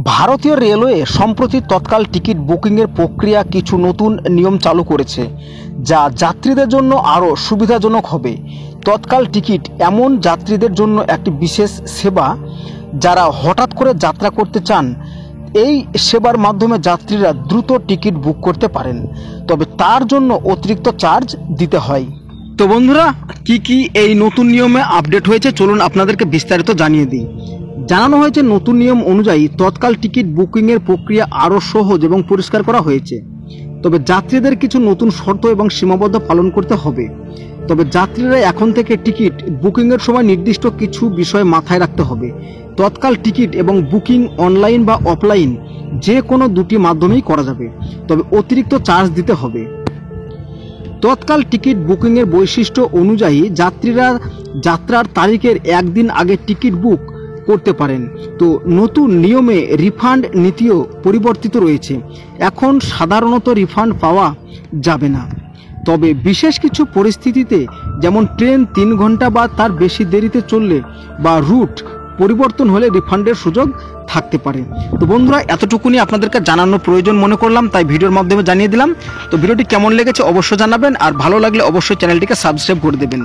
ভারতীয় রেলওয়ে সম্প্রতি তৎকাল টিকিট বুকিংয়ের প্রক্রিয়া কিছু নতুন নিয়ম চালু করেছে, যা যাত্রীদের জন্য আরও সুবিধাজনক হবে। তৎকাল টিকিট এমন যাত্রীদের জন্য একটি বিশেষ সেবা যারা হঠাৎ করে যাত্রা করতে চান। এই সেবার মাধ্যমে যাত্রীরা দ্রুত টিকিট বুক করতে পারেন, তবে তার জন্য অতিরিক্ত চার্জ দিতে হয়। তো বন্ধুরা, কি এই নতুন নিয়মে আপডেট হয়েছে চলুন আপনাদেরকে বিস্তারিত জানিয়ে দিই। জানানো হয়েছে নতুন নিয়ম অনুযায়ী তৎকাল টিকিট বুকিংয়ের প্রক্রিয়া আরও সহজ এবং পরিষ্কার করা হয়েছে। তবে যাত্রীদের কিছু নতুন শর্ত এবং সীমাবদ্ধতা পালন করতে হবে। তবে যাত্রীরা এখন থেকে টিকিট বুকিংয়ের সময় নির্দিষ্ট কিছু বিষয় মাথায় রাখতে হবে। তৎকাল টিকিট এবং বুকিং অনলাইন বা অফলাইন যে কোনো দুটি মাধ্যমেই করা যাবে, তবে অতিরিক্ত চার্জ দিতে হবে। তৎকাল টিকিট বুকিংয়ের বৈশিষ্ট্য অনুযায়ী যাত্রীরা যাত্রার তারিখের একদিন আগে টিকিট বুক করতে পারেন। তো নতুন নিয়মে রিফান্ড নীতিও পরিবর্তিত রয়েছে। এখন সাধারণত রিফান্ড পাওয়া যাবে না, তবে বিশেষ কিছু পরিস্থিতিতে, যেমন ট্রেন 3 ঘন্টা বা তার বেশি দেরিতে চললে বা রুট পরিবর্তন হলে রিফান্ডের সুযোগ থাকতে পারে। তো বন্ধুরা, এতটুকুনি আপনাদেরকে জানানোর প্রয়োজন মনে করলাম, তাই ভিডিওর মাধ্যমে জানিয়ে দিলাম। তো ভিডিওটি কেমন লেগেছে অবশ্যই জানাবেন, আর ভালো লাগলে অবশ্যই চ্যানেলটিকে সাবস্ক্রাইব করে দেবেন।